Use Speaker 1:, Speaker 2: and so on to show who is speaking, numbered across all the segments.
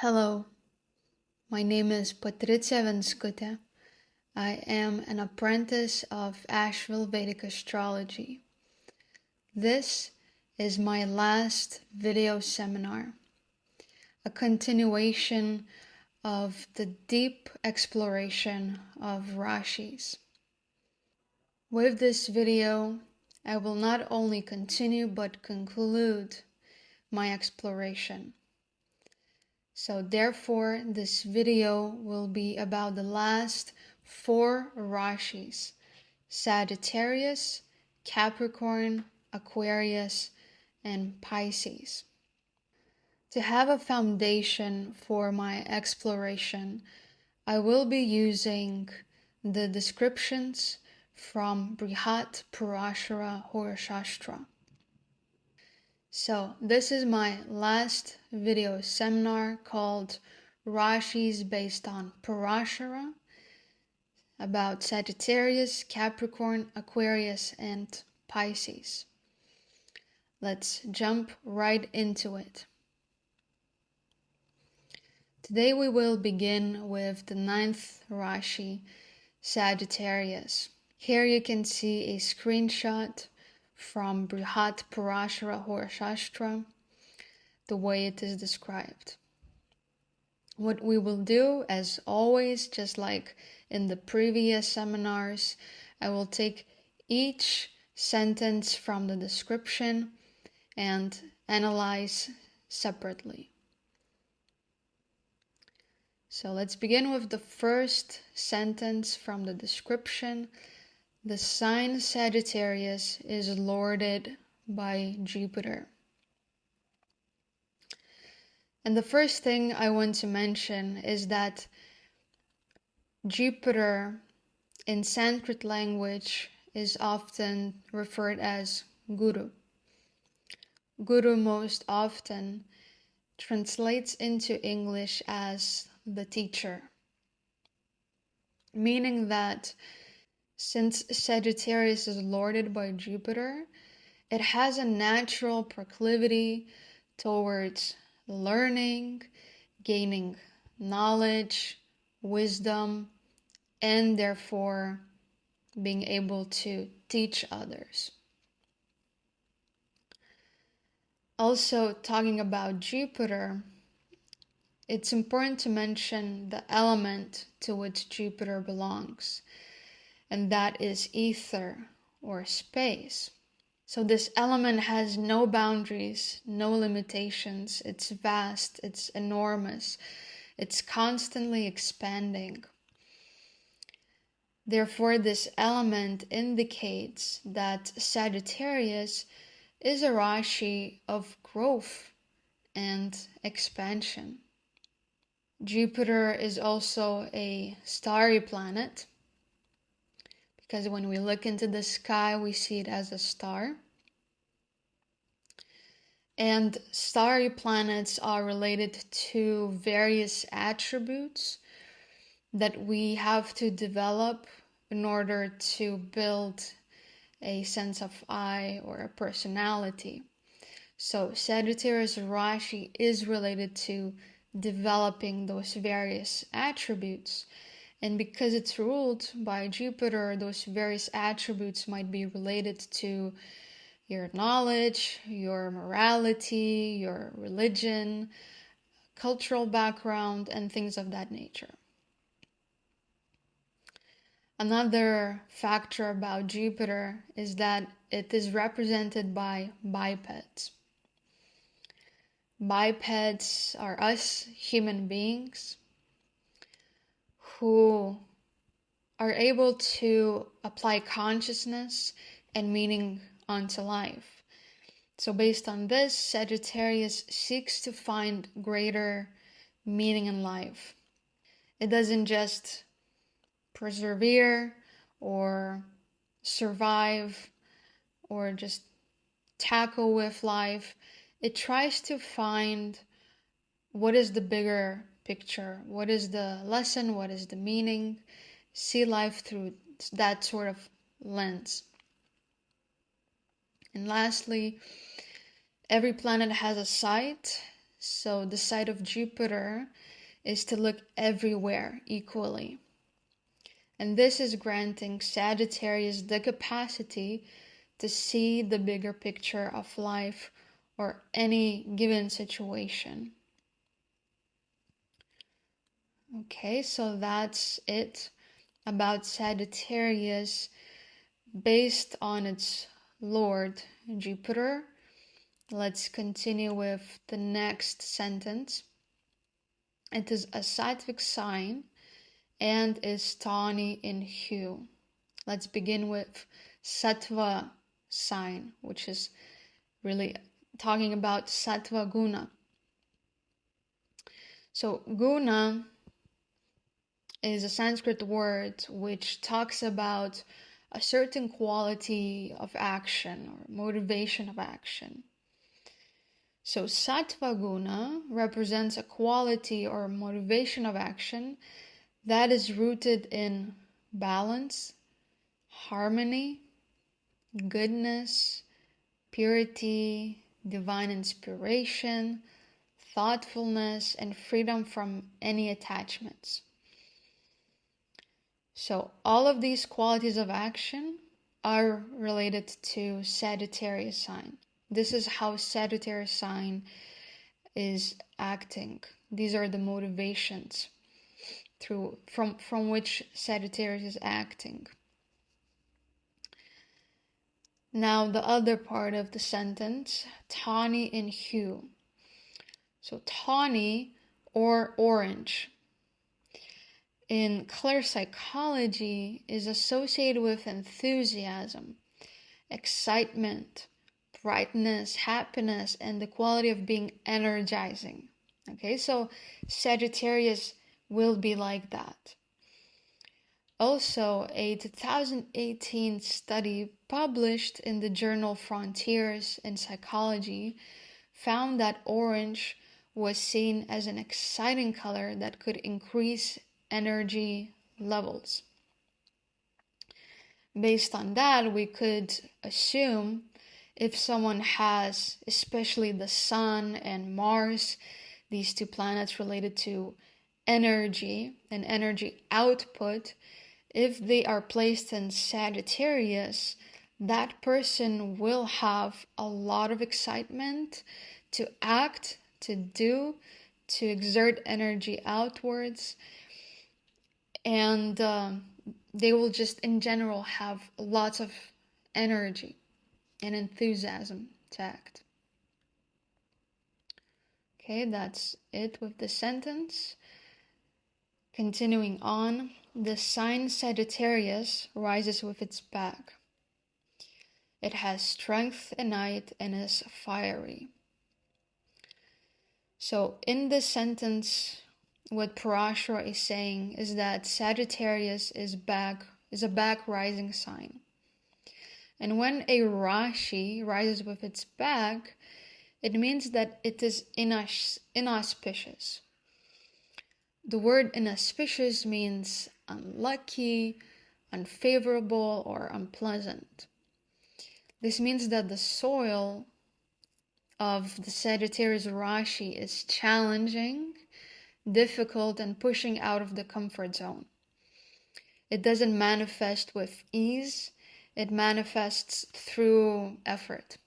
Speaker 1: Hello, my name is Patricija. I am an apprentice of Asheville Vedic Astrology. This is my last video seminar, a continuation of the deep exploration of Rashis. With this video, I will not only continue but conclude my exploration. So therefore, this video will be about the last 4 Rashis: Sagittarius, Capricorn, Aquarius, and Pisces. To have a foundation for my exploration, I will be using the descriptions from Brihat Parasara Hora Sastra. So this is my last video seminar called Rashis based on Parāśara, about Sagittarius, Capricorn, Aquarius, and Pisces. Let's jump right into it. Today we will begin with the 9th Rashi, Sagittarius. Here you can see a screenshot from Brihat Parasara Hora Sastra, the way it is described. What we will do, as always, just like in the previous seminars, I will take each sentence from the description and analyze separately. So let's begin with the first sentence from the description. The sign Sagittarius is lorded by Jupiter. And the first thing I want to mention is that Jupiter in Sanskrit language is often referred as Guru. Guru most often translates into English as the teacher, meaning that since Sagittarius is lorded by Jupiter, it has a natural proclivity towards learning, gaining knowledge, wisdom, and therefore being able to teach others. Also, talking about Jupiter, it's important to mention the element to which Jupiter belongs, and that is ether or space. So this element has no boundaries, no limitations. It's vast, it's enormous, it's constantly expanding. Therefore, this element indicates that Sagittarius is a Rashi of growth and expansion. Jupiter is also a starry planet, because when we look into the sky, we see it as a star. And starry planets are related to various attributes that we have to develop in order to build a sense of I or a personality. So Sagittarius Rashi is related to developing those various attributes. And because it's ruled by Jupiter, those various attributes might be related to your knowledge, your morality, your religion, cultural background, and things of that nature. Another factor about Jupiter is that it is represented by bipeds. Bipeds are us human beings who are able to apply consciousness and meaning onto life. So based on this, Sagittarius seeks to find greater meaning in life. It doesn't just persevere or survive or just tackle with life. It tries to find what is the bigger picture, what is the lesson, what is the meaning, see life through that sort of lens. And lastly, every planet has a site, So the side of Jupiter is to look everywhere equally. And this is granting Sagittarius the capacity to see the bigger picture of life or any given situation. Okay, so that's it about Sagittarius based on its Lord Jupiter. Let's continue with the next sentence. It is a sattvic sign and is tawny in hue. Let's begin with sattva sign, which is really talking about sattva guna. So guna is a Sanskrit word which talks about a certain quality of action or motivation of action. So sattva guna represents a quality or motivation of action that is rooted in balance, harmony, goodness, purity, divine inspiration, thoughtfulness, and freedom from any attachments. So all of these qualities of action are related to Sagittarius sign. This is how Sagittarius sign is acting. These are the motivations from which Sagittarius is acting. Now the other part of the sentence, tawny in hue. So tawny or orange in clear psychology is associated with enthusiasm, excitement, brightness, happiness, and the quality of being energizing. Okay, so Sagittarius will be like that. Also, a 2018 study published in the journal Frontiers in Psychology found that orange was seen as an exciting color that could increase energy levels. Based on that, we could assume if someone has, especially the Sun and Mars, these two planets related to energy and energy output, if they are placed in Sagittarius, that person will have a lot of excitement to act, to do, to exert energy outwards, and they will just in general have lots of energy and enthusiasm to act. Okay, that's it with the sentence. Continuing on, the sign Sagittarius rises with its back. It has strength in it and is fiery. So in this sentence, what Parāśara is saying is that Sagittarius is a back rising sign. And when a Rashi rises with its back, it means that it is inauspicious. The word inauspicious means unlucky, unfavorable, or unpleasant. This means that the soil of the Sagittarius Rashi is challenging, difficult, and pushing out of the comfort zone. It doesn't manifest with ease, it manifests through effort.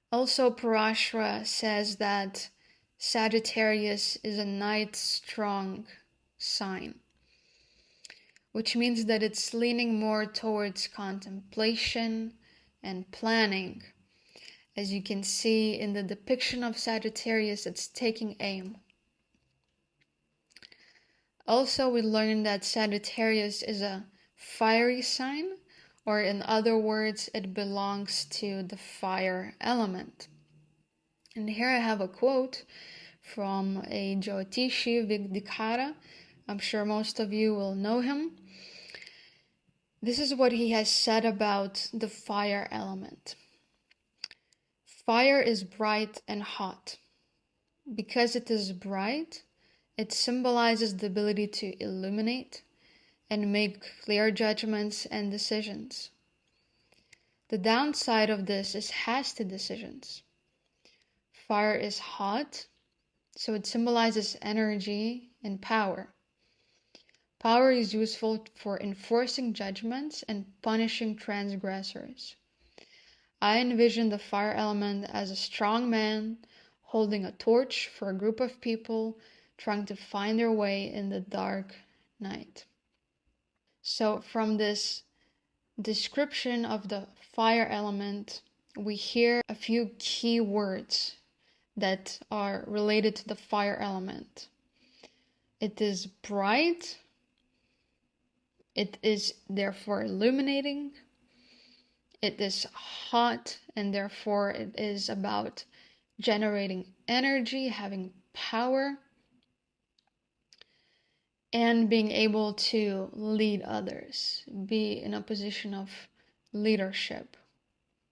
Speaker 1: Also, Parāśara says that Sagittarius is a night-strong sign, which means that it's leaning more towards contemplation and planning. As you can see in the depiction of Sagittarius, it's taking aim. Also, we learned that Sagittarius is a fiery sign, or in other words, it belongs to the fire element. And here I have a quote from a Jyotishi Vidikara. I'm sure most of you will know him. This is what he has said about the fire element. Fire is bright and hot. Because it is bright, it symbolizes the ability to illuminate and make clear judgments and decisions. The downside of this is hasty decisions. Fire is hot, so it symbolizes energy and power. Power is useful for enforcing judgments and punishing transgressors. I envision the fire element as a strong man holding a torch for a group of people trying to find their way in the dark night. So from this description of the fire element, we hear a few key words that are related to the fire element. It is bright. It is therefore illuminating. It is hot, and therefore it is about generating energy, having power, and being able to lead others, be in a position of leadership.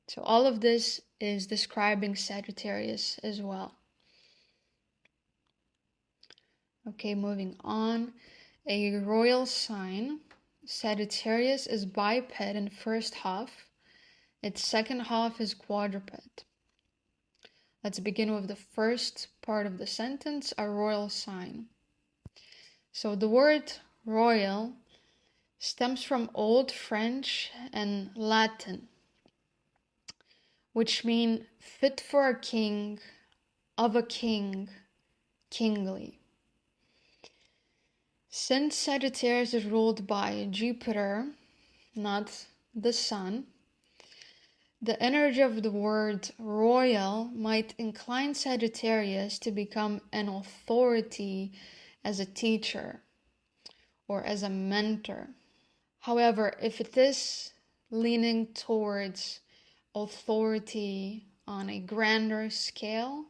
Speaker 1: So all of this is describing Sagittarius as well. Okay, moving on. A royal sign. Sagittarius is biped in first half. Its second half is quadruped. Let's begin with the first part of the sentence, a royal sign. So the word royal stems from Old French and Latin, which mean fit for a king, of a king, kingly. Since Sagittarius is ruled by Jupiter, not the sun, the energy of the word royal might incline Sagittarius to become an authority as a teacher or as a mentor. However, if it is leaning towards authority on a grander scale,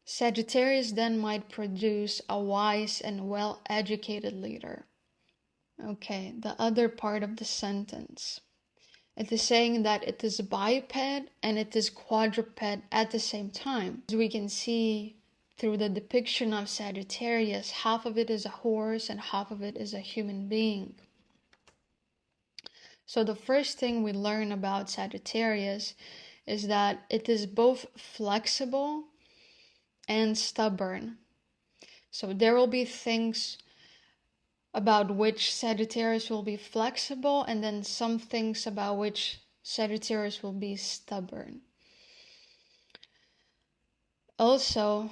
Speaker 1: Sagittarius then might produce a wise and well-educated leader. Okay, the other part of the sentence. It is saying that it is biped and it is quadruped at the same time. As we can see through the depiction of Sagittarius, half of it is a horse and half of it is a human being. So the first thing we learn about Sagittarius is that it is both flexible and stubborn. So there will be things about which Sagittarius will be flexible, and then some things about which Sagittarius will be stubborn. Also,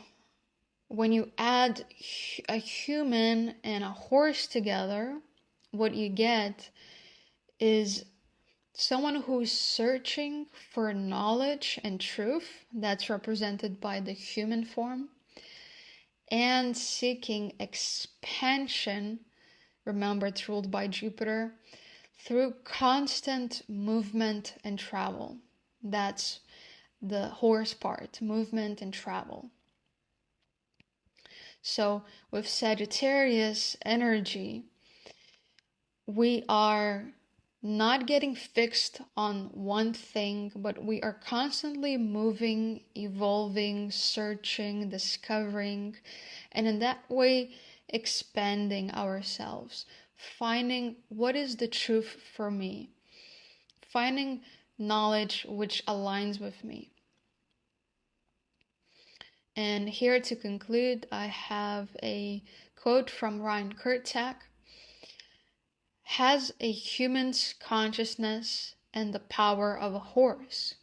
Speaker 1: when you add a human and a horse together, what you get is someone who's searching for knowledge and truth, that's represented by the human form, and seeking expansion. Remember, it's ruled by Jupiter, through constant movement and travel. That's the horse part, movement and travel. So with Sagittarius energy, we are not getting fixed on one thing, but we are constantly moving, evolving, searching, discovering, and in that way expanding ourselves, finding what is the truth for me, finding knowledge which aligns with me. And here to conclude, I have a quote from Ryan Kurczak. Has a human's consciousness and the power of a horse.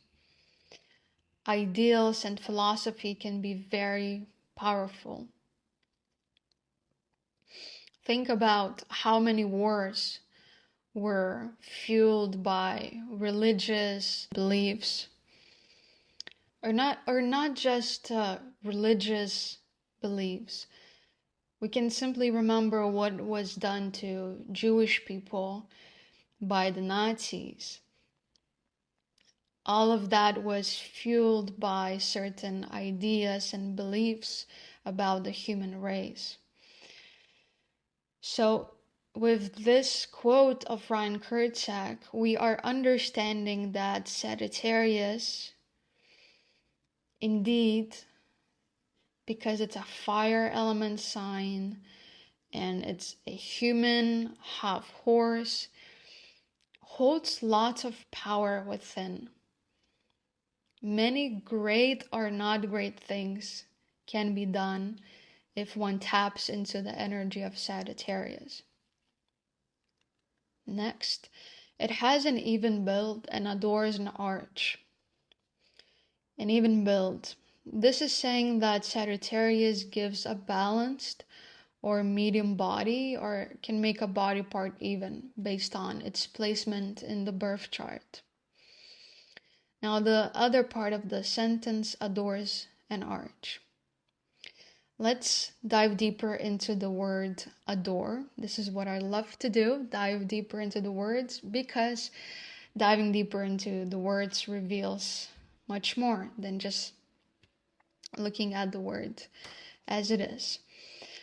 Speaker 1: Ideals and philosophy can be very powerful. Think about how many wars were fueled by religious beliefs, or not just religious beliefs. We can simply remember what was done to Jewish people by the Nazis. All of that was fueled by certain ideas and beliefs about the human race. So with this quote of Ryan Kurczak, we are understanding that Sagittarius, indeed, because it's a fire element sign and it's a human, half horse, holds lots of power within. Many great or not great things can be done if one taps into the energy of Sagittarius. Next, it has an even build and adores an arch. An even build. This is saying that Sagittarius gives a balanced or medium body, or can make a body part even based on its placement in the birth chart. Now, the other part of the sentence adores an arch. Let's dive deeper into the word adore. This is what I love to do, dive deeper into the words, because diving deeper into the words reveals much more than just looking at the word as it is.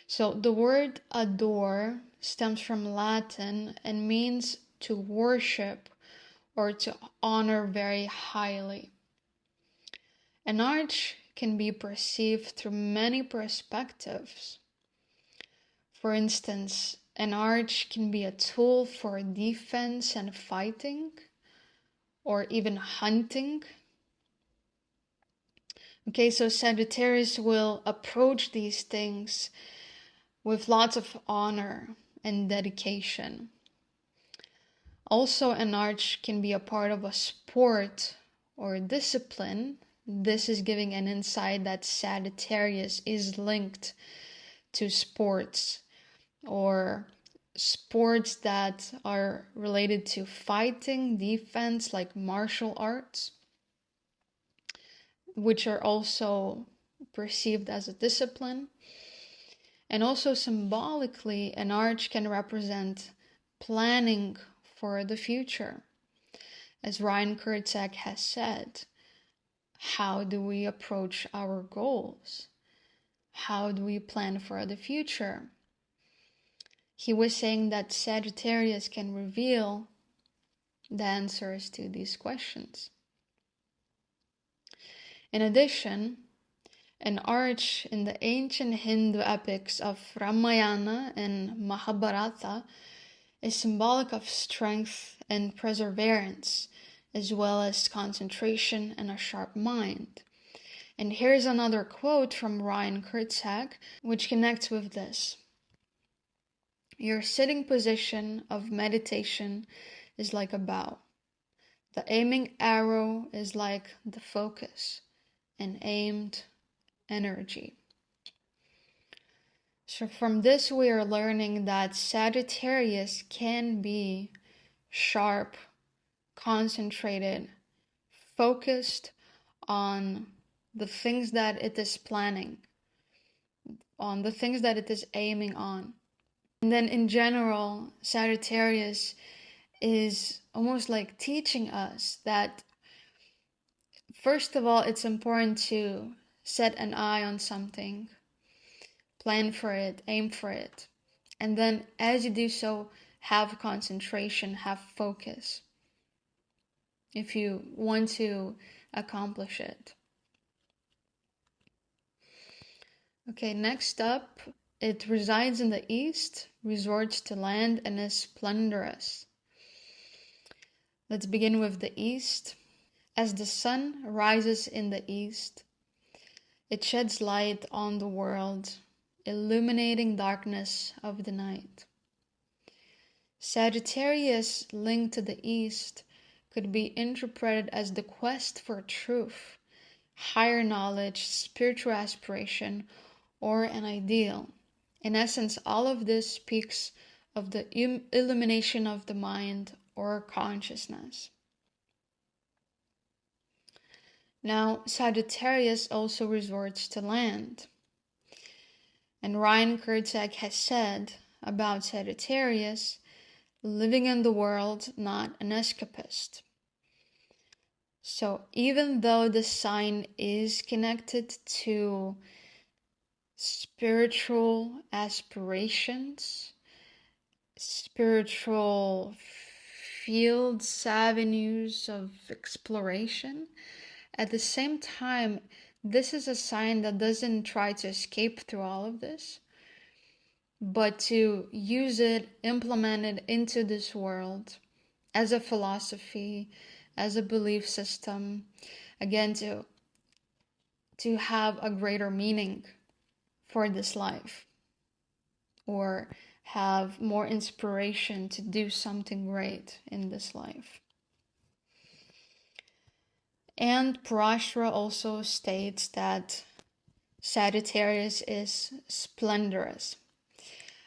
Speaker 1: So the word adore stems from Latin and means to worship or to honor very highly. An arch can be perceived through many perspectives. For instance, an arch can be a tool for defense and fighting, or even hunting. Okay, so Sagittarius will approach these things with lots of honor and dedication. Also, an arch can be a part of a sport or discipline. This is giving an insight that Sagittarius is linked to sports, or sports that are related to fighting, defense, like martial arts, which are also perceived as a discipline. And also symbolically, an arch can represent planning for the future. As Ryan Kurczak has said, how do we approach our goals? How do we plan for the future? He was saying that Sagittarius can reveal the answers to these questions. In addition, an arch in the ancient Hindu epics of Ramayana and Mahabharata is symbolic of strength and perseverance, as well as concentration and a sharp mind. And here's another quote from Ryan Kurczak, which connects with this. Your sitting position of meditation is like a bow. The aiming arrow is like the focus and aimed energy. So from this, we are learning that Sagittarius can be sharp, concentrated, focused on the things that it is planning, on the things that it is aiming on. And then in general, Sagittarius is almost like teaching us that, first of all, it's important to set an eye on something, plan for it, aim for it. And then as you do so, have concentration, have focus if you want to accomplish it. Okay, next up, it resides in the east, resorts to land, and is splendorous. Let's begin with the east. As the sun rises in the east, it sheds light on the world, illuminating darkness of the night. Sagittarius linked to the east could be interpreted as the quest for truth, higher knowledge, spiritual aspiration, or an ideal. In essence, all of this speaks of the illumination of the mind or consciousness. Now, Sagittarius also resorts to land. And Ryan Kurczak has said about Sagittarius, living in the world, not an escapist. So even though the sign is connected to spiritual aspirations, spiritual fields, avenues of exploration, at the same time, this is a sign that doesn't try to escape through all of this, but to use it, implement it into this world as a philosophy, as a belief system, again, to have a greater meaning for this life, or have more inspiration to do something great in this life. And Parāśara also states that Sagittarius is splendorous.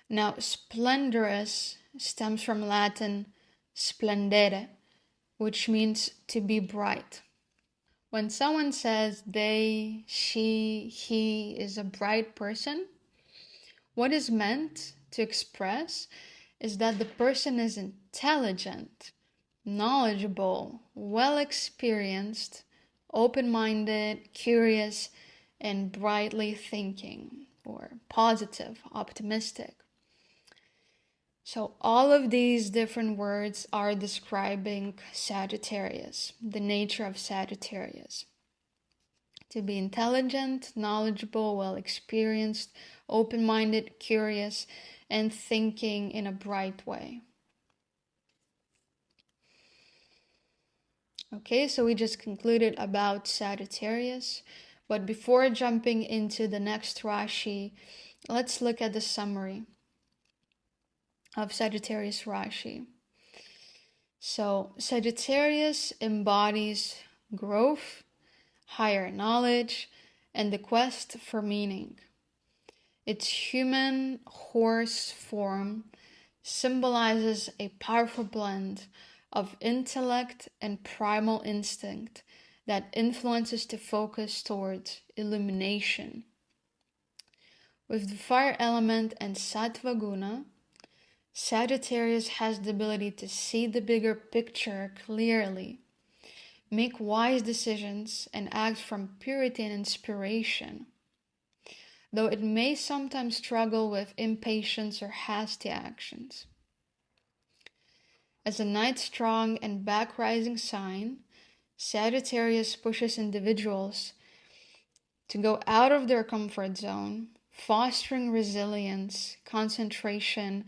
Speaker 1: Now, splendorous stems from Latin splendere, which means to be bright. When someone says they, she, he is a bright person, what is meant to express is that the person is intelligent, knowledgeable, well experienced, open-minded, curious, and brightly thinking, or positive, optimistic. So all of these different words are describing Sagittarius, the nature of Sagittarius. To be intelligent, knowledgeable, well experienced, open-minded, curious, and thinking in a bright way. Okay, so we just concluded about Sagittarius, but before jumping into the next Rashi, let's look at the summary of Sagittarius Rashi. So Sagittarius embodies growth, higher knowledge, and the quest for meaning. Its human horse form symbolizes a powerful blend of intellect and primal instinct that influences the focus towards illumination. With the fire element and sattva guna, Sagittarius has the ability to see the bigger picture clearly, make wise decisions, and act from purity and inspiration, though it may sometimes struggle with impatience or hasty actions. As a night strong and back rising sign, Sagittarius pushes individuals to go out of their comfort zone, fostering resilience, concentration,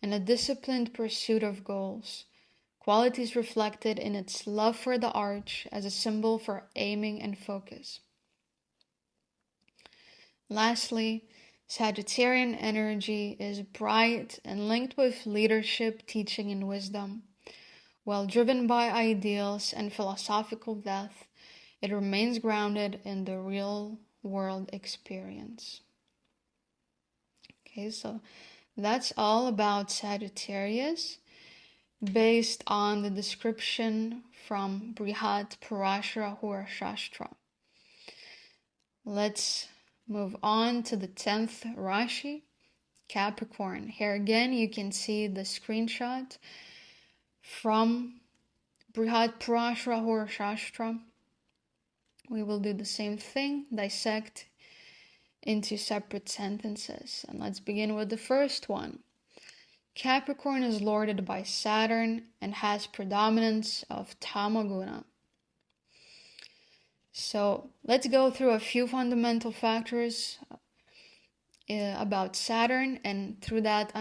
Speaker 1: and a disciplined pursuit of goals, qualities reflected in its love for the arch as a symbol for aiming and focus. Lastly, Sagittarian energy is bright and linked with leadership, teaching, and wisdom. While driven by ideals and philosophical depth, it remains grounded in the real world experience. Okay, so that's all about Sagittarius, based on the description from Brihat Parasara Hora Sastra. Let's move on to the 10th Rashi, Capricorn. Here again, you can see the screenshot from Brihat Parasara Hora Sastra. We will do the same thing, dissect into separate sentences. And let's begin with the first one. Capricorn is lorded by Saturn and has predominance of Tamaguna. So let's go through a few fundamental factors about Saturn, and through that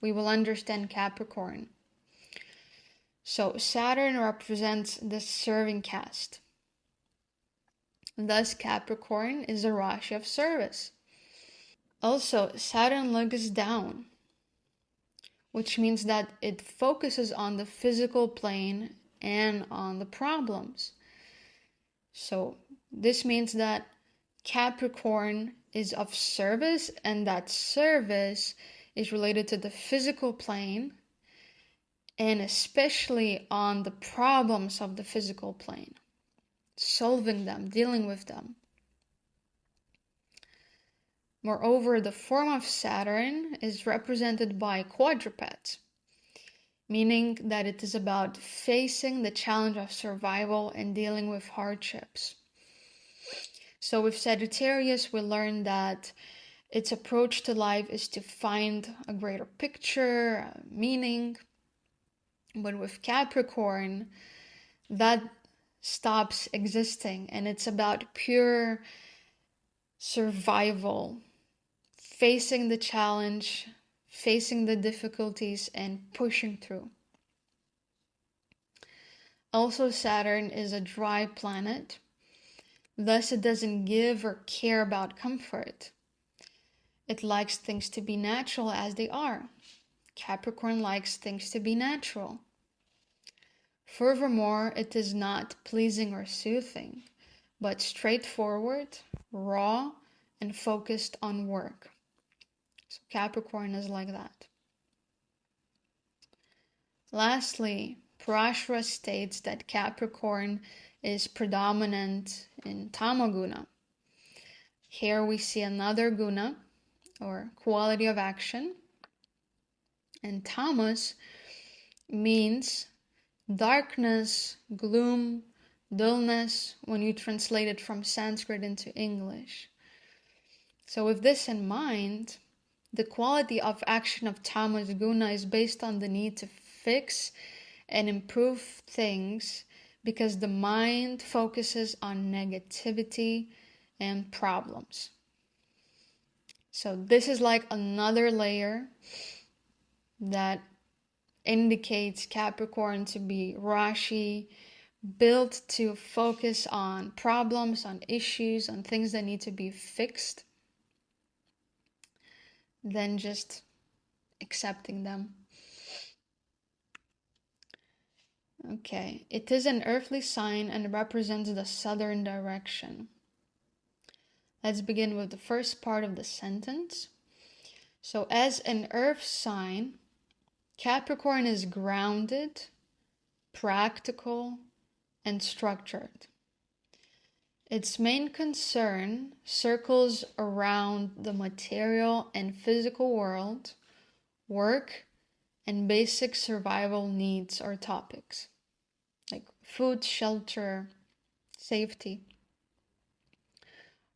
Speaker 1: we will understand Capricorn. So Saturn represents the serving caste. Thus Capricorn is a Rashi of service. Also, Saturn looks down, which means that it focuses on the physical plane and on the problems. So this means that Capricorn is of service, and that service is related to the physical plane, and especially on the problems of the physical plane, solving them, dealing with them. Moreover, the form of Saturn is represented by quadrupeds, meaning that it is about facing the challenge of survival and dealing with hardships. So with Sagittarius, we learn that its approach to life is to find a greater picture, meaning. But with Capricorn, that stops existing, and it's about pure survival, facing the challenge, facing the difficulties, and pushing through. Also, Saturn is a dry planet, thus it doesn't give or care about comfort. It likes things to be natural as they are. Capricorn likes things to be natural. Furthermore, it is not pleasing or soothing, but straightforward, raw, and focused on work. So Capricorn is like that. Lastly, Parāśara states that Capricorn is predominant in Tamaguna. Here we see another guna, or quality of action. And tamas means darkness, gloom, dullness, when you translate it from Sanskrit into English. So with this in mind, the quality of action of tamas guna is based on the need to fix and improve things, because the mind focuses on negativity and problems. So this is like another layer that indicates Capricorn to be Rashi, built to focus on problems, on issues, on things that need to be fixed, than just accepting them. Okay, it is an earthly sign and represents the southern direction. Let's begin with the first part of the sentence. So as an earth sign, Capricorn is grounded, practical, and structured. Its main concern circles around the material and physical world, work, and basic survival needs or topics, like food, shelter, safety.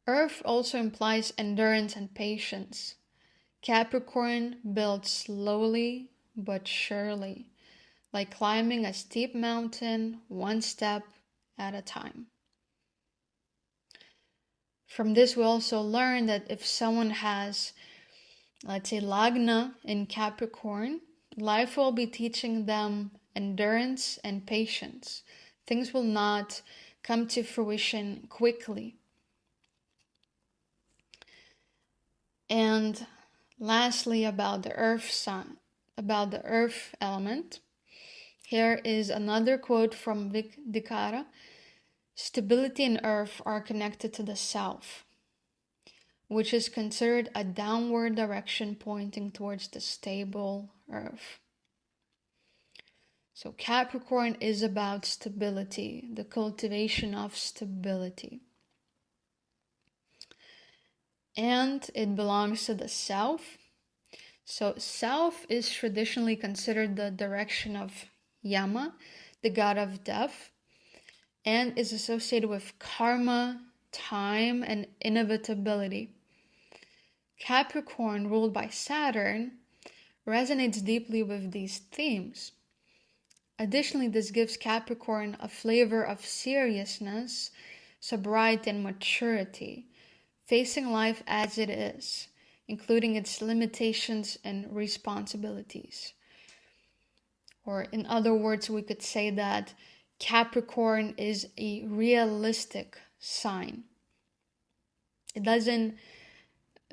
Speaker 1: Earth also implies endurance and patience. Capricorn builds slowly but surely, like climbing a steep mountain, one step at a time. From this, we also learn that if someone has, let's say, Lagna in Capricorn, life will be teaching them endurance and patience. Things will not come to fruition quickly. And lastly, about the earth sign, about the earth element, here is another quote from Vikara. Stability and earth are connected to the south, which is considered a downward direction pointing towards the stable earth. So Capricorn is about stability, the cultivation of stability. And it belongs to the south. So south is traditionally considered the direction of Yama, the god of death, and is associated with karma, time, and inevitability. Capricorn, ruled by Saturn, resonates deeply with these themes. Additionally, this gives Capricorn a flavor of seriousness, sobriety, and maturity, facing life as it is, including its limitations and responsibilities. Or in other words, we could say that Capricorn is a realistic sign. It doesn't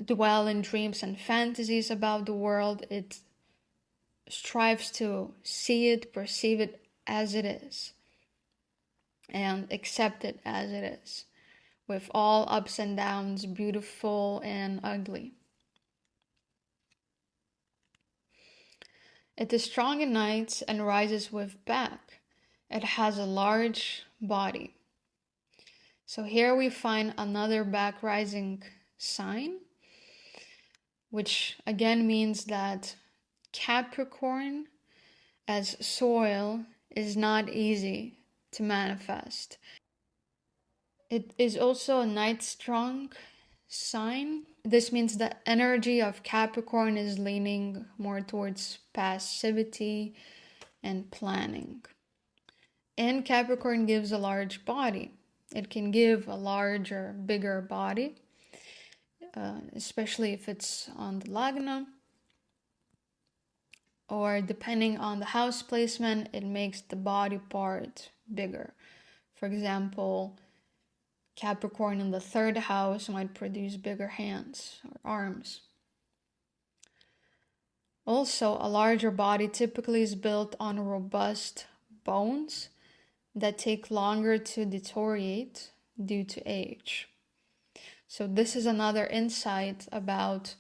Speaker 1: dwell in dreams and fantasies about the world. It strives to see it, perceive it as it is, and accept it as it is, with all ups and downs, beautiful and ugly. It is strong in nights and rises with back. It has a large body. So here we find another back rising sign, which again means that Capricorn as soil is not easy to manifest. It is also a night strong sign. This means the energy of Capricorn is leaning more towards passivity and planning. And Capricorn gives a large body. It can give a larger, bigger body, especially if it's on the Lagna. or depending on the house placement, it makes the body part bigger. For example, Capricorn in the 3rd house might produce bigger hands or arms. Also, a larger body typically is built on robust bones that take longer to deteriorate due to age. So this is another insight about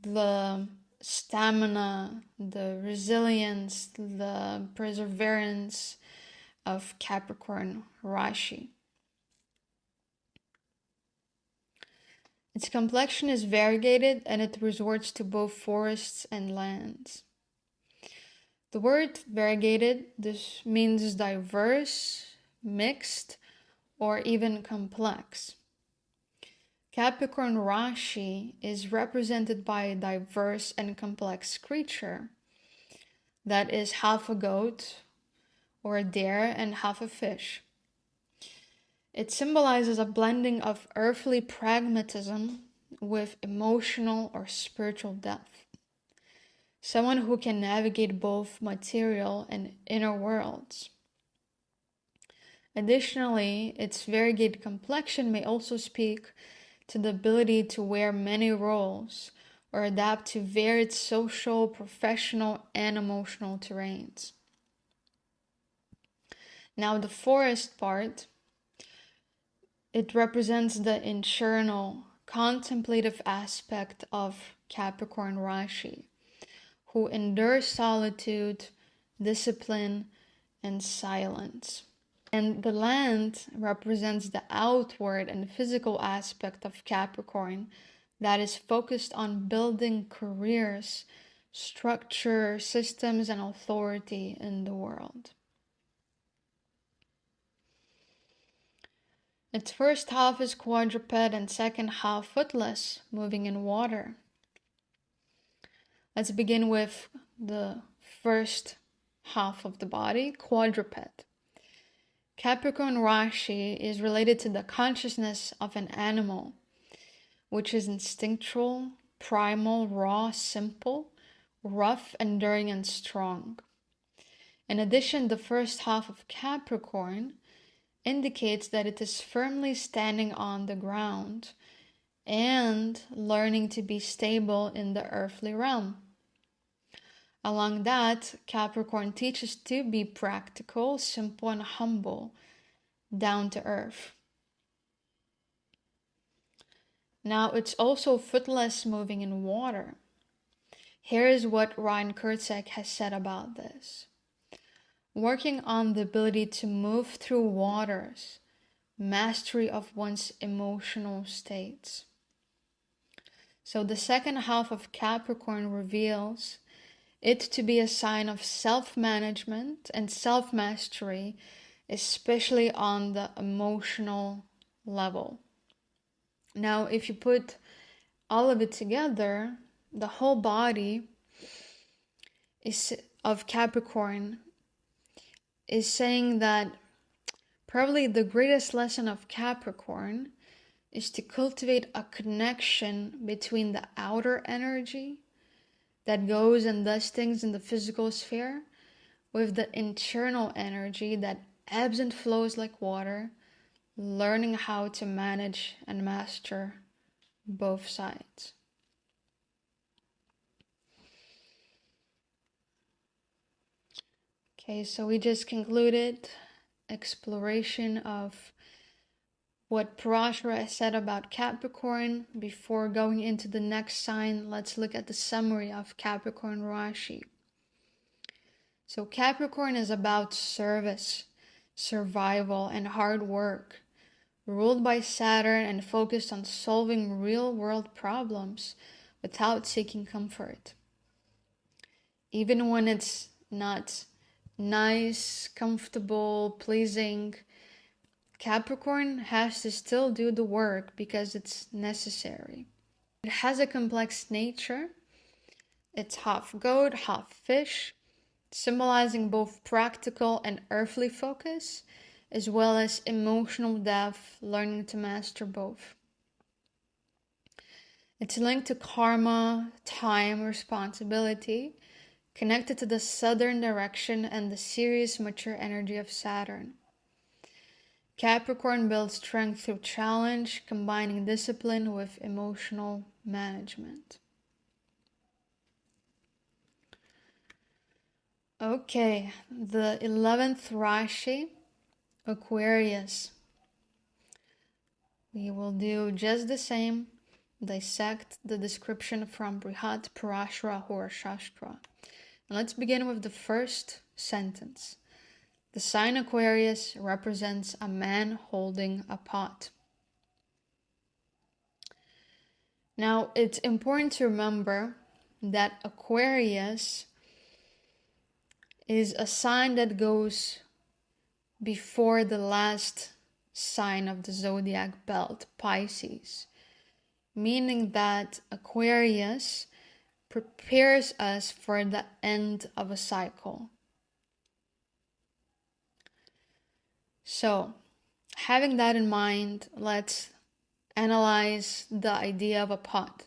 Speaker 1: the stamina, the resilience, the perseverance of Capricorn Rashi. Its complexion is variegated and it resorts to both forests and lands. The word variegated this means diverse, mixed, or even complex. Capricorn Rashi is represented by a diverse and complex creature that is half a goat or a deer and half a fish. It symbolizes a blending of earthly pragmatism with emotional or spiritual depth. Someone who can navigate both material and inner worlds. Additionally, its variegated complexion may also speak to the ability to wear many roles or adapt to varied social, professional, and emotional terrains. Now, the forest part, it represents the internal, contemplative aspect of Capricorn Rashi, who endures solitude, discipline, and silence. And the land represents the outward and physical aspect of Capricorn that is focused on building careers, structure, systems, and authority in the world. Its first half is quadruped and second half footless, moving in water. Let's begin with the first half of the body, quadruped. Capricorn Rashi is related to the consciousness of an animal, which is instinctual, primal, raw, simple, rough, enduring, and strong. In addition, the first half of Capricorn indicates that it is firmly standing on the ground and learning to be stable in the earthly realm. Along that, Capricorn teaches to be practical, simple, and humble, down to earth. Now, it's also footless, moving in water. Here is what Ryan Kurczak has said about this. Working on the ability to move through waters, mastery of one's emotional states. So the second half of Capricorn reveals it to be a sign of self-management and self-mastery, especially on the emotional level. Now, if you put all of it together, the whole body of Capricorn is saying that probably the greatest lesson of Capricorn is to cultivate a connection between the outer energy that goes and does things in the physical sphere with the internal energy that ebbs and flows like water, learning how to manage and master both sides. Okay, so we just concluded exploration of what Parāśara said about Capricorn. Before going into the next sign, let's look at the summary of Capricorn Rashi. So Capricorn is about service, survival, and hard work, ruled by Saturn and focused on solving real-world problems without seeking comfort. Even when it's not nice, comfortable, pleasing, Capricorn has to still do the work because it's necessary. It has a complex nature. It's half goat, half fish, symbolizing both practical and earthly focus, as well as emotional depth, learning to master both. It's linked to karma, time, responsibility, connected to the southern direction and the serious, mature energy of Saturn. Capricorn builds strength through challenge, combining discipline with emotional management. Okay, the 11th Rashi, Aquarius. We will do just the same, dissect the description from Brihat Parasara Hora Sastra. And let's begin with the first sentence. The sign Aquarius represents a man holding a pot. Now, it's important to remember that Aquarius is a sign that goes before the last sign of the zodiac belt, Pisces, meaning that Aquarius prepares us for the end of a cycle. So, having that in mind, let's analyze the idea of a pot.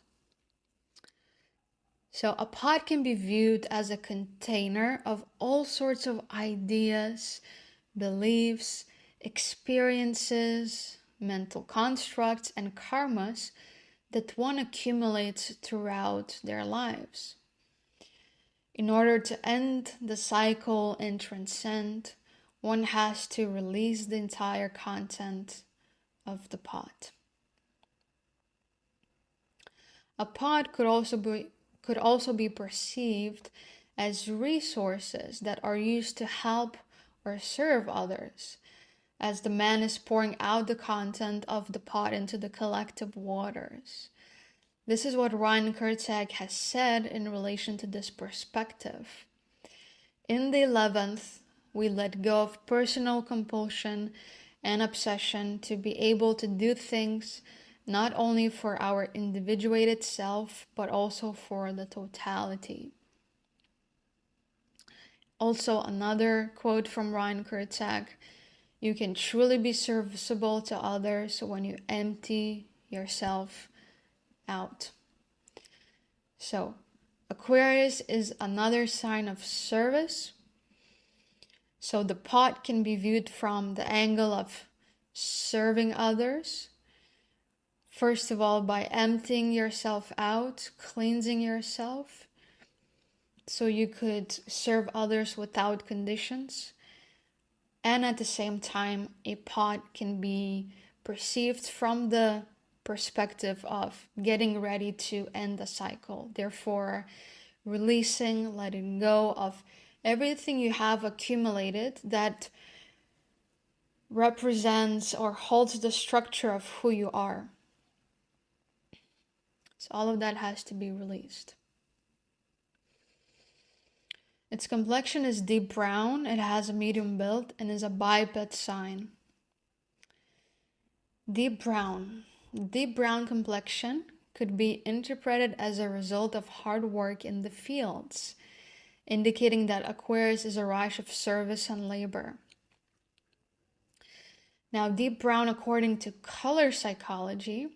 Speaker 1: So, a pot can be viewed as a container of all sorts of ideas, beliefs, experiences, mental constructs, and karmas that one accumulates throughout their lives. In order to end the cycle and transcend, one has to release the entire content of the pot. A pot could also be perceived as resources that are used to help or serve others, as the man is pouring out the content of the pot into the collective waters. This is what Ryan Kurczak has said in relation to this perspective. In the 11th, we let go of personal compulsion and obsession to be able to do things not only for our individuated self, but also for the totality. Also, another quote from Ryan Kurczak: you can truly be serviceable to others when you empty yourself out. So, Aquarius is another sign of service. So the pot can be viewed from the angle of serving others. First of all, by emptying yourself out, cleansing yourself, so you could serve others without conditions. And at the same time, a pot can be perceived from the perspective of getting ready to end the cycle. Therefore, releasing, letting go of everything you have accumulated that represents or holds the structure of who you are. So all of that has to be released. Its complexion is deep brown, it has a medium build, and is a biped sign. Deep brown complexion could be interpreted as a result of hard work in the fields, indicating that Aquarius is a Rashi of service and labor. Now, deep brown, according to color psychology,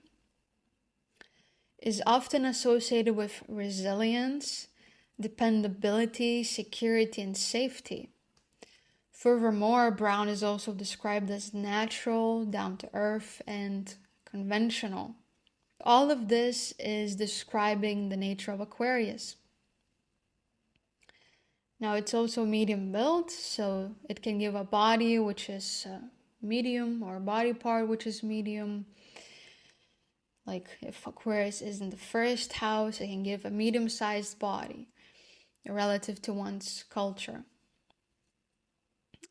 Speaker 1: is often associated with resilience, dependability, security, and safety. Furthermore, brown is also described as natural, down-to-earth, and conventional. All of this is describing the nature of Aquarius. Now, it's also medium built, so it can give a body which is medium, or a body part which is medium. Like if Aquarius is in the first house, it can give a medium-sized body relative to one's culture.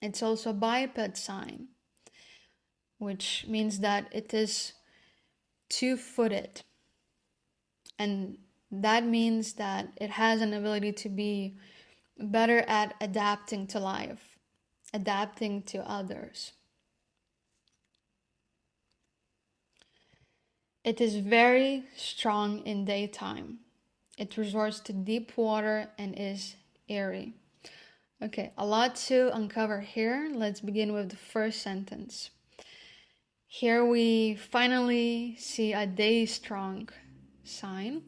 Speaker 1: It's also a biped sign, which means that it is two-footed. And that means that it has an ability to be better at adapting to life, adapting to others. It is very strong in daytime. It resorts to deep water and is airy. Okay, a lot to uncover here. Let's begin with the first sentence. Here we finally see a day-strong sign,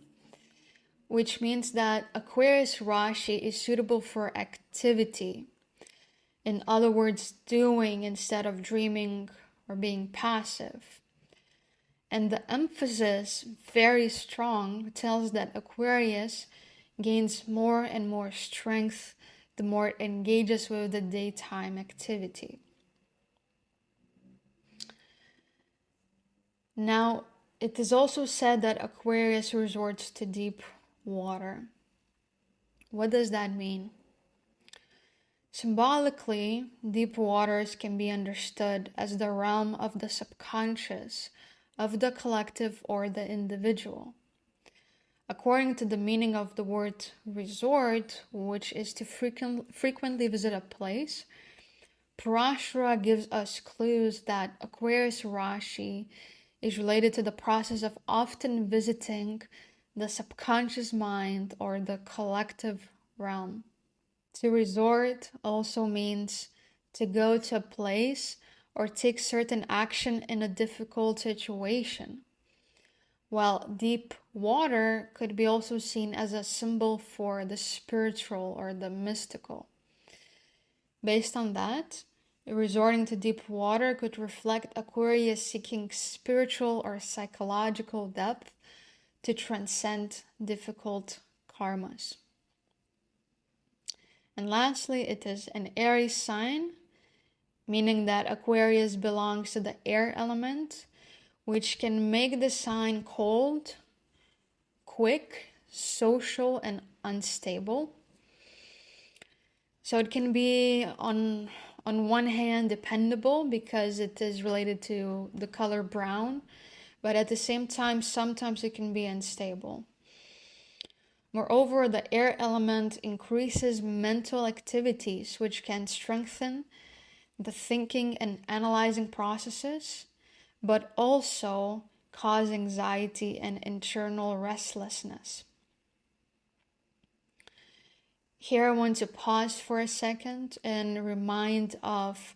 Speaker 1: which means that Aquarius Rashi is suitable for activity. In other words, doing instead of dreaming or being passive. And the emphasis, very strong, tells that Aquarius gains more and more strength the more it engages with the daytime activity. Now, it is also said that Aquarius resorts to deep water. What does that mean? Symbolically, deep waters can be understood as the realm of the subconscious, of the collective or the individual. According to the meaning of the word resort, which is to frequently visit a place, Parāśara gives us clues that Aquarius Rashi is related to the process of often visiting the subconscious mind or the collective realm. To resort also means to go to a place or take certain action in a difficult situation. While deep water could be also seen as a symbol for the spiritual or the mystical. Based on that, resorting to deep water could reflect Aquarius seeking spiritual or psychological depth to transcend difficult karmas. And lastly, it is an Aries sign, meaning that Aquarius belongs to the air element, which can make the sign cold, quick, social, and unstable. So it can be on one hand dependable because it is related to the color brown, but at the same time sometimes it can be unstable. Moreover, the air element increases mental activities which can strengthen the thinking and analyzing processes, but also cause anxiety and internal restlessness. Here I want to pause for a second and remind of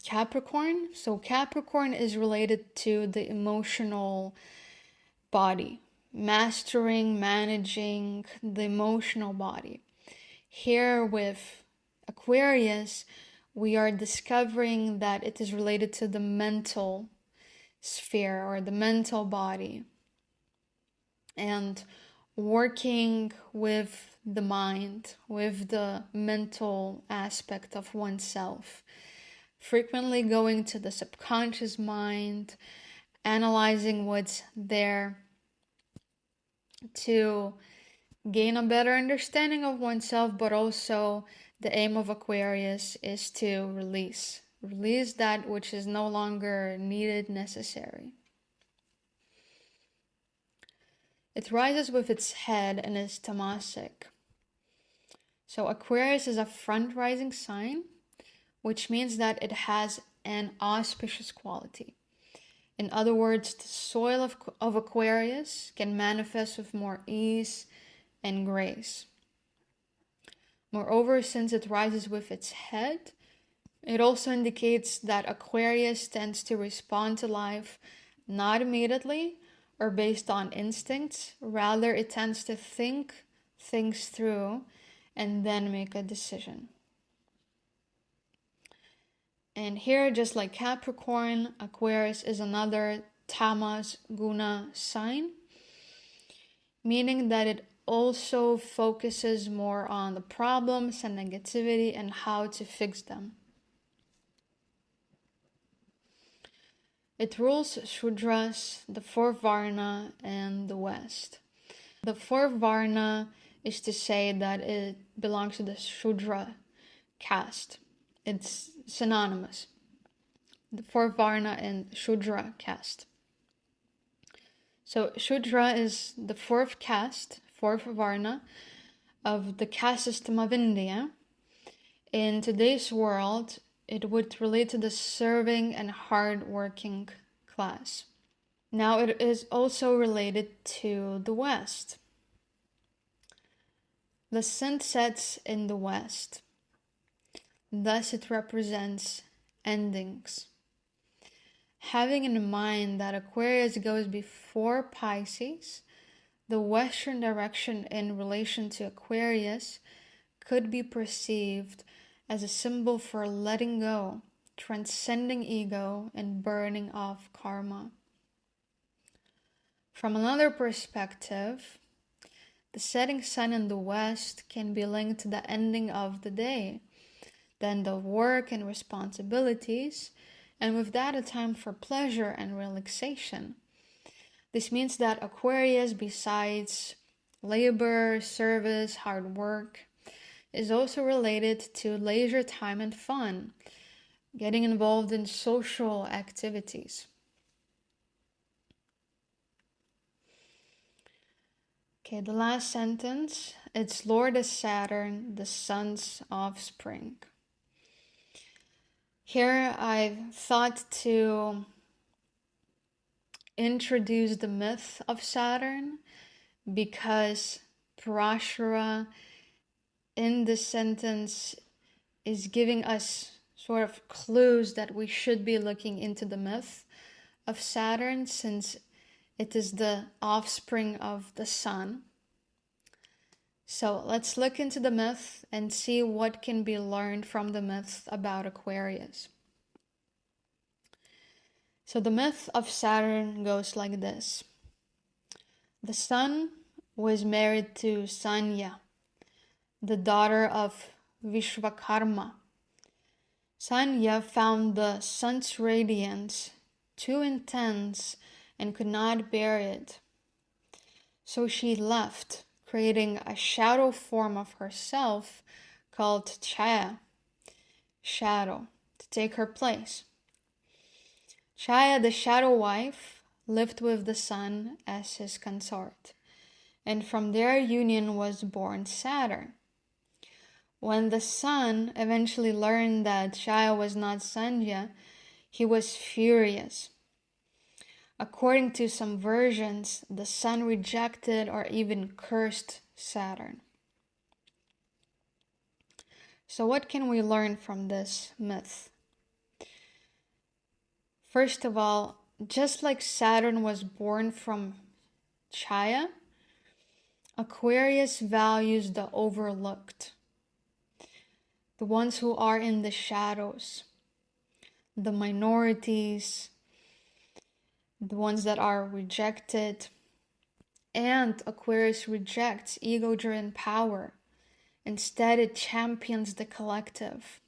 Speaker 1: Capricorn. So Capricorn is related to the emotional body, mastering, managing the emotional body. Here with Aquarius, we are discovering that it is related to the mental sphere or the mental body and working with the mind, with the mental aspect of oneself, frequently going to the subconscious mind, analyzing what's there to gain a better understanding of oneself, but also the aim of Aquarius is to release that which is no longer needed, necessary. It rises with its head and is tamasic. So Aquarius is a front rising sign, which means that it has an auspicious quality. In other words, the soil of Aquarius can manifest with more ease and grace. Moreover, since it rises with its head, it also indicates that Aquarius tends to respond to life not immediately or based on instincts. Rather, it tends to think things through and then make a decision. And here, just like Capricorn, Aquarius is another tamas guna sign, meaning that it also focuses more on the problems and negativity and how to fix them. It rules Shudras, the fourth Varna, and the West. The fourth Varna is to say that it belongs to the Shudra caste. It's synonymous. The fourth Varna and Shudra caste. So Shudra is the fourth caste, fourth Varna of the caste system of India. In today's world, it would relate to the serving and hard-working class. Now it is also related to the West. The sun sets in the West. Thus it represents endings. Having in mind that Aquarius goes before Pisces, the western direction in relation to Aquarius could be perceived as a symbol for letting go, transcending ego, and burning off karma. From another perspective, the setting sun in the west can be linked to the ending of the day, the end of work and responsibilities, and with that a time for pleasure and relaxation. This means that Aquarius, besides labor, service, hard work, is also related to leisure time and fun, getting involved in social activities. Okay, the last sentence, its Lord is Saturn, the sun's offspring. Here I thought to introduce the myth of Saturn because Parāśara in this sentence is giving us sort of clues that we should be looking into the myth of Saturn, since it is the offspring of the sun. So let's look into the myth and see what can be learned from the myth about Aquarius. So the myth of Saturn goes like this. The sun was married to Sanya, the daughter of Vishvakarma. Sanya found the sun's radiance too intense and could not bear it. So she left, creating a shadow form of herself called Chaya, shadow, to take her place. Chaya, the shadow wife, lived with the sun as his consort, and from their union was born Saturn. When the sun eventually learned that Chaya was not Sanya, he was furious. According to some versions, the sun rejected or even cursed Saturn. So what can we learn from this myth? First of all, just like Saturn was born from Chaya, Aquarius values the overlooked, the ones who are in the shadows, the minorities, the ones that are rejected. And Aquarius rejects ego-driven power. Instead, it champions the collective.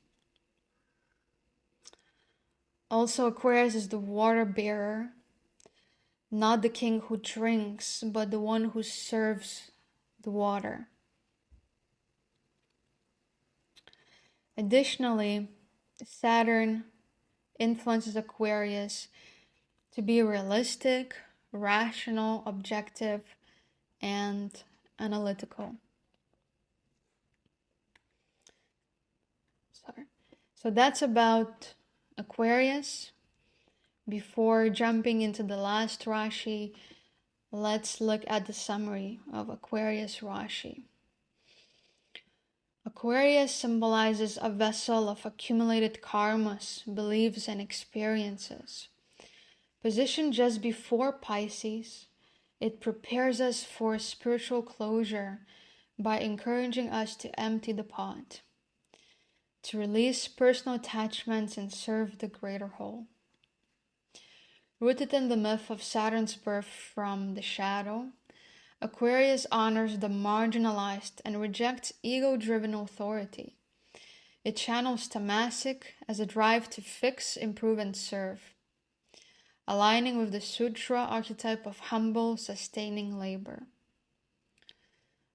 Speaker 1: Also, Aquarius is the water bearer, not the king who drinks, but the one who serves the water. Additionally, Saturn influences Aquarius to be realistic, rational, objective, and analytical. So that's about Aquarius. Before jumping into the last Rashi, let's look at the summary of Aquarius Rashi. Aquarius symbolizes a vessel of accumulated karmas, beliefs, and experiences. Positioned just before Pisces, it prepares us for spiritual closure by encouraging us to empty the pot, to release personal attachments and serve the greater whole. Rooted in the myth of Saturn's birth from the shadow, Aquarius honors the marginalized and rejects ego-driven authority. It channels Tamasic as a drive to fix, improve, and serve, aligning with the Sutra archetype of humble, sustaining labor.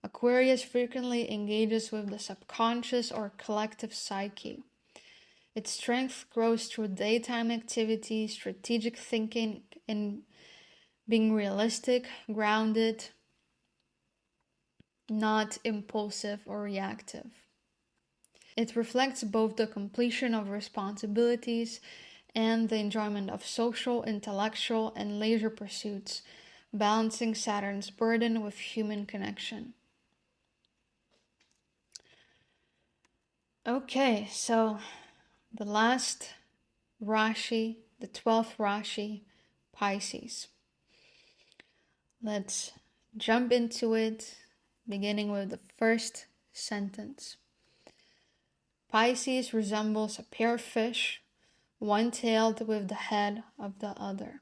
Speaker 1: Aquarius frequently engages with the subconscious or collective psyche. Its strength grows through daytime activity, strategic thinking, and being realistic, grounded, not impulsive or reactive. It reflects both the completion of responsibilities and the enjoyment of social, intellectual, and leisure pursuits, balancing Saturn's burden with human connection. Okay, so the last Rashi, the 12th Rashi, Pisces. Let's jump into it, beginning with the first sentence. Pisces resembles a pair of fish, one-tailed with the head of the other.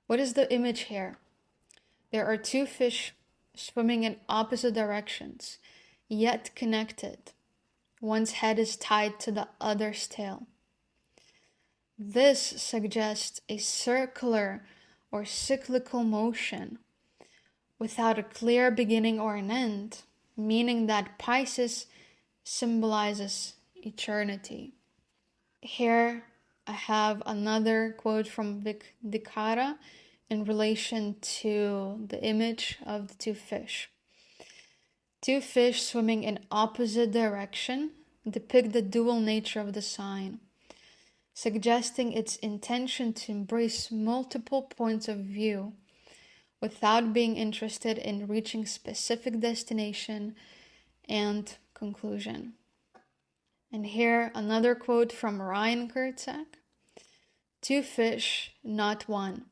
Speaker 1: What is the image here? There are two fish swimming in opposite directions, yet connected. One's head is tied to the other's tail. This suggests a circular or cyclical motion without a clear beginning or an end, meaning that Pisces symbolizes eternity. Here I have another quote from Vikara in relation to the image of the two fish. Two fish swimming in opposite direction depict the dual nature of the sign, suggesting its intention to embrace multiple points of view without being interested in reaching specific destination and conclusion. And here another quote from Ryan Kurczak. Two fish, not one.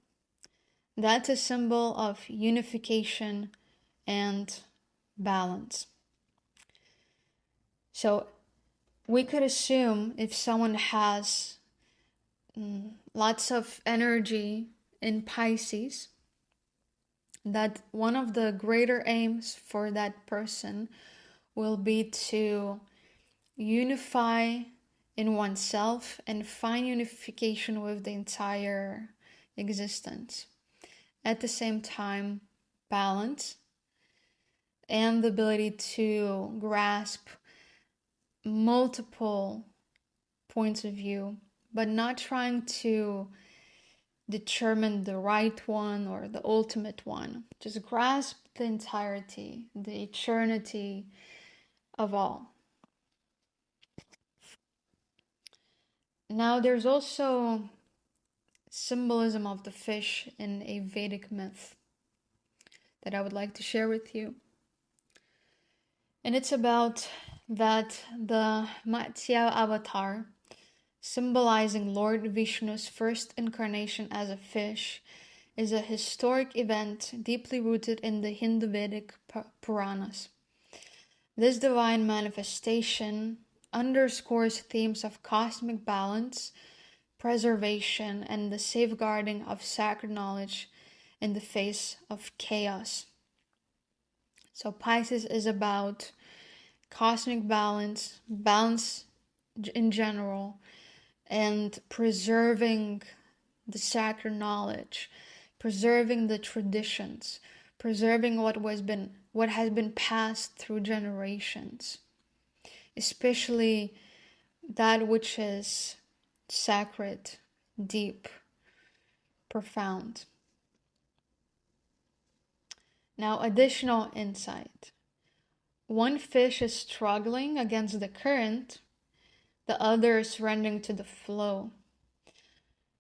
Speaker 1: That's a symbol of unification and balance. So we could assume if someone has lots of energy in Pisces, that one of the greater aims for that person will be to unify in oneself and find unification with the entire existence. At the same time, balance and the ability to grasp multiple points of view, but not trying to determine the right one or the ultimate one. Just grasp the entirety, the eternity of all. Now, there's also symbolism of the fish in a Vedic myth that I would like to share with you. And it's about that the Matsya avatar, symbolizing Lord Vishnu's first incarnation as a fish, is a historic event deeply rooted in the Hindu Vedic Puranas. This divine manifestation underscores themes of cosmic balance, preservation, and the safeguarding of sacred knowledge in the face of chaos. So Pisces is about cosmic balance in general, and preserving the sacred knowledge, preserving the traditions, preserving what has been passed through generations, especially that which is sacred, deep, profound. Now, additional insight. One fish is struggling against the current, the other is surrendering to the flow.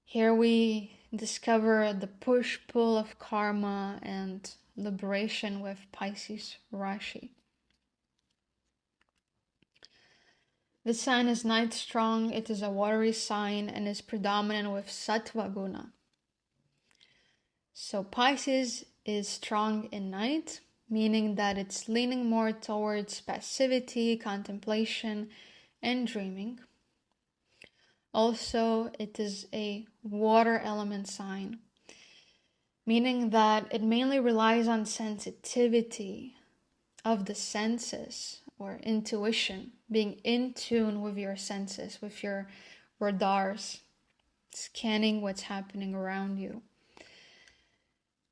Speaker 1: Here we discover the push-pull of karma and liberation with Pisces Rashi. This sign is night strong, it is a watery sign and is predominant with Sattva Guna. So Pisces is strong in night, meaning that it's leaning more towards passivity, contemplation, and dreaming. Also, it is a water element sign, meaning that it mainly relies on sensitivity of the senses or intuition, being in tune with your senses, with your radars, scanning what's happening around you.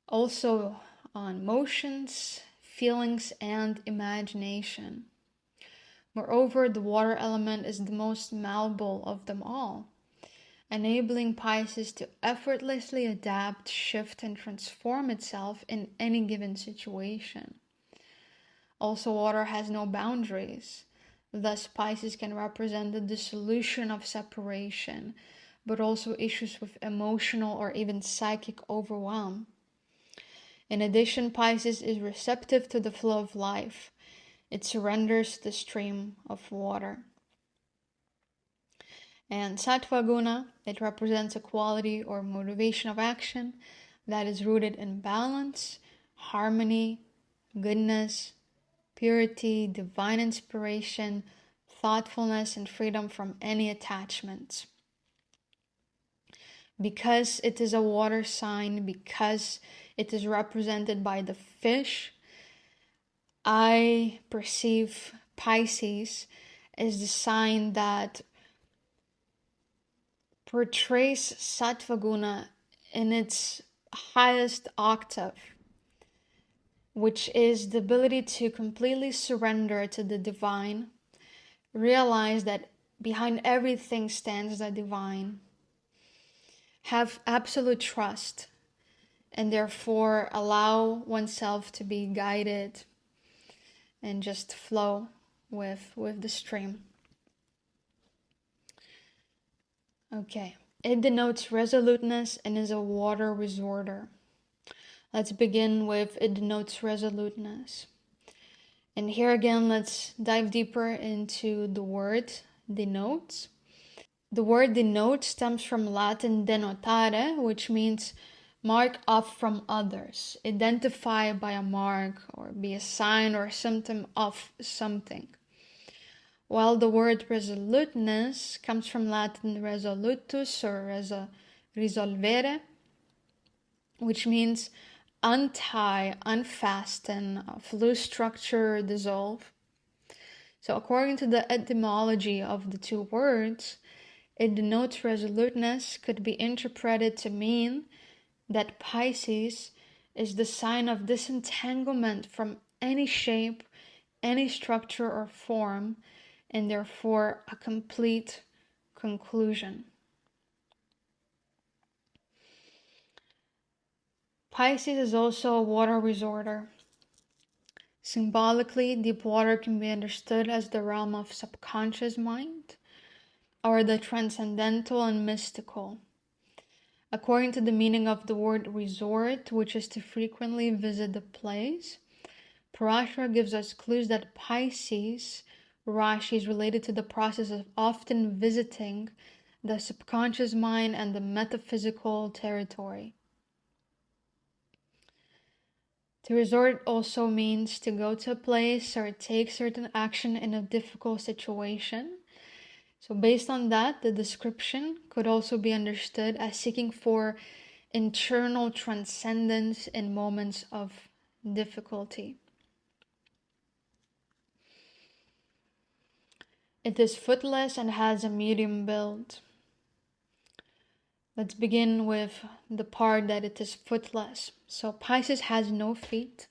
Speaker 1: Also on motions, feelings, and imagination. Moreover, the water element is the most malleable of them all, enabling Pisces to effortlessly adapt, shift, and transform itself in any given situation. Also, water has no boundaries. Thus, Pisces can represent the dissolution of separation, but also issues with emotional or even psychic overwhelm. In addition, Pisces is receptive to the flow of life. It surrenders the stream of water. And Sattva Guna, it represents a quality or motivation of action that is rooted in balance, harmony, goodness, purity, divine inspiration, thoughtfulness, and freedom from any attachments. Because it is a water sign, because it is represented by the fish, I perceive Pisces as the sign that portrays Sattva Guna in its highest octave, which is the ability to completely surrender to the divine, realize that behind everything stands the divine, have absolute trust, and therefore allow oneself to be guided and just flow with the stream. Okay, it denotes resoluteness and is a water resorter. Let's begin with it denotes resoluteness. And here again, let's dive deeper into the word denotes. The word denote stems from Latin denotare, which means mark off from others, identify by a mark, or be a sign or symptom of something. While the word resoluteness comes from Latin resolutus or risolvere, which means untie, unfasten, of loose structure, dissolve. So according to the etymology of the two words, it denotes resoluteness could be interpreted to mean that Pisces is the sign of disentanglement from any shape, any structure or form, and therefore a complete conclusion. Pisces is also a water resorter. Symbolically, deep water can be understood as the realm of subconscious mind, or the transcendental and mystical. According to the meaning of the word resort, which is to frequently visit the place, Parāśara gives us clues that Pisces Rashi is related to the process of often visiting the subconscious mind and the metaphysical territory. To resort also means to go to a place or take certain action in a difficult situation. So based on that, the description could also be understood as seeking for internal transcendence in moments of difficulty. It is footless and has a medium build. Let's begin with the part that it is footless. So Pisces has no feet.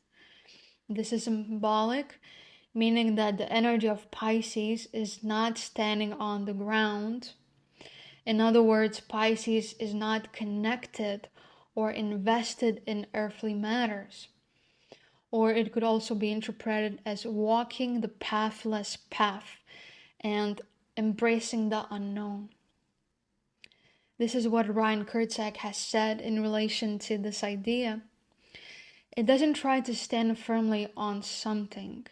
Speaker 1: This is symbolic, meaning that the energy of Pisces is not standing on the ground. In other words, Pisces is not connected or invested in earthly matters. Or it could also be interpreted as walking the pathless path and embracing the unknown. This is what Ryan Kurczak has said in relation to this idea. It doesn't try to stand firmly on something.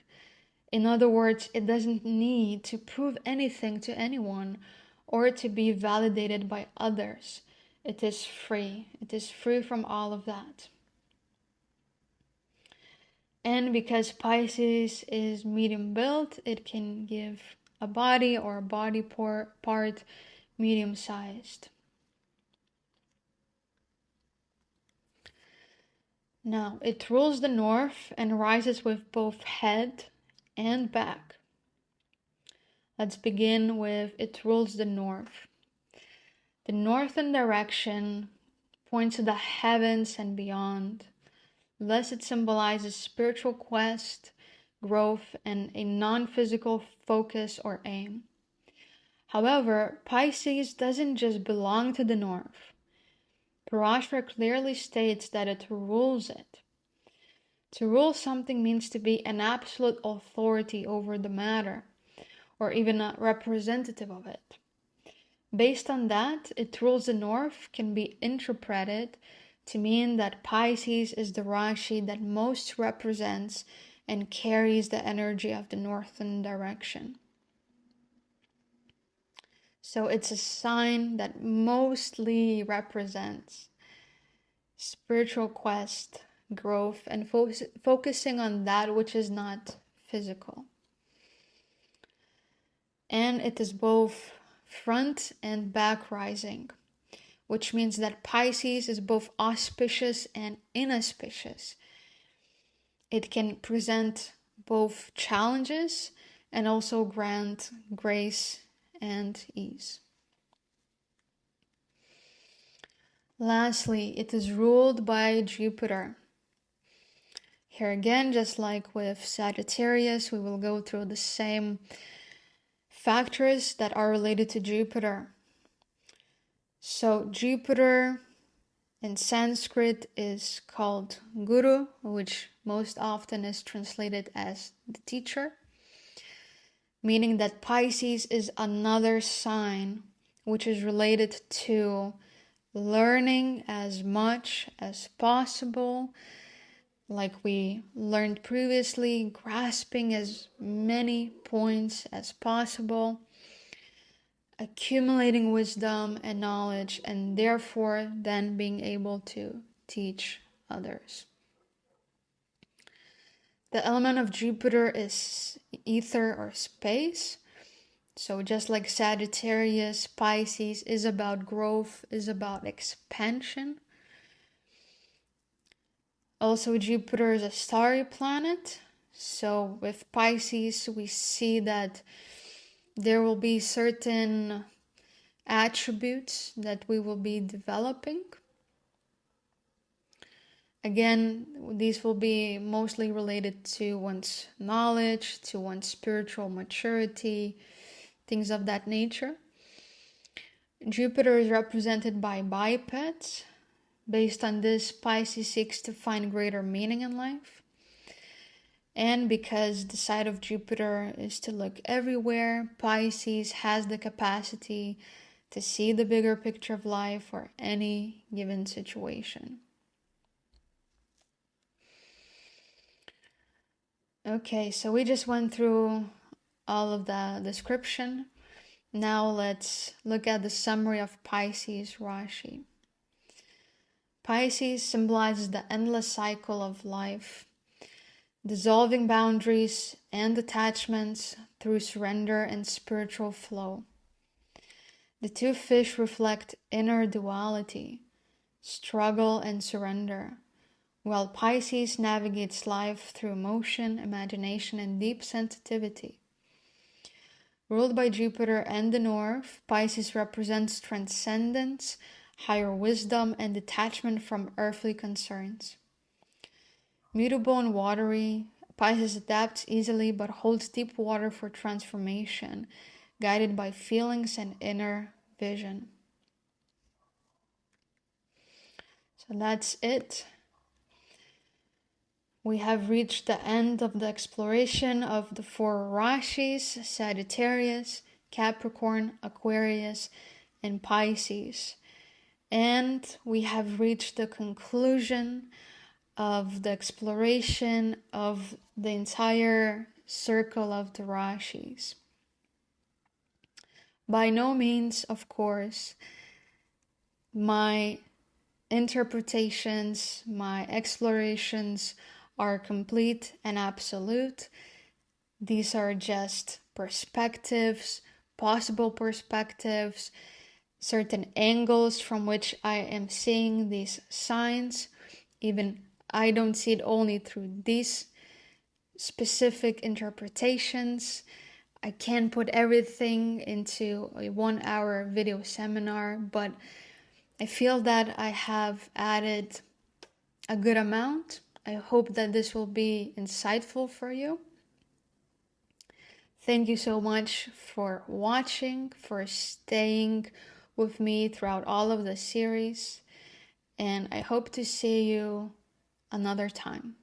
Speaker 1: In other words, it doesn't need to prove anything to anyone or to be validated by others. It is free. It is free from all of that. And because Pisces is medium built, it can give a body or a body part medium sized. Now, it rules the north and rises with both head and back. Let's begin with it rules the north. The northern direction points to the heavens and beyond. Thus, it symbolizes spiritual quest, growth, and a non-physical focus or aim. However, Pisces doesn't just belong to the north. Parāśara clearly states that it rules it. To rule something means to be an absolute authority over the matter, or even a representative of it. Based on that, it rules the north can be interpreted to mean that Pisces is the Rashi that most represents and carries the energy of the northern direction. So it's a sign that mostly represents spiritual quest, growth and focusing on that which is not physical. And it is both front and back rising, which means that Pisces is both auspicious and inauspicious. It can present both challenges and also grant grace and ease. Lastly, it is ruled by Jupiter. Here again, just like with Sagittarius, we will go through the same factors that are related to Jupiter. So Jupiter in Sanskrit is called Guru, which most often is translated as the teacher, meaning that Pisces is another sign which is related to learning as much as possible, like we learned previously, grasping as many points as possible, accumulating wisdom and knowledge, and therefore then being able to teach others. The element of Jupiter is ether or space. So just like Sagittarius, Pisces is about growth, is about expansion. Also, Jupiter is a starry planet. So with Pisces, we see that there will be certain attributes that we will be developing. Again, these will be mostly related to one's knowledge, to one's spiritual maturity, things of that nature. Jupiter is represented by bipeds. Based on this, Pisces seeks to find greater meaning in life. And because the side of Jupiter is to look everywhere, Pisces has the capacity to see the bigger picture of life or any given situation. Okay, so we just went through all of the description. Now let's look at the summary of Pisces Rashi. Pisces symbolizes the endless cycle of life, dissolving boundaries and attachments through surrender and spiritual flow. The two fish reflect inner duality, struggle and surrender, while Pisces navigates life through emotion, imagination, and deep sensitivity. Ruled by Jupiter and the North, Pisces represents transcendence, higher wisdom, and detachment from earthly concerns. Mutable and watery, Pisces adapts easily but holds deep water for transformation, guided by feelings and inner vision. So that's it. We have reached the end of the exploration of the four Rashis: Sagittarius, Capricorn, Aquarius, and Pisces. And we have reached the conclusion of the exploration of the entire circle of the Rashis. By no means, of course, my interpretations, my explorations are complete and absolute. These are just perspectives, possible perspectives, certain angles from which I am seeing these signs. Even I don't see it only through these specific interpretations. I can't put everything into a 1-hour video seminar, but I feel that I have added a good amount. I hope that this will be insightful for you. Thank you so much for watching, for staying with me throughout all of the series, and I hope to see you another time.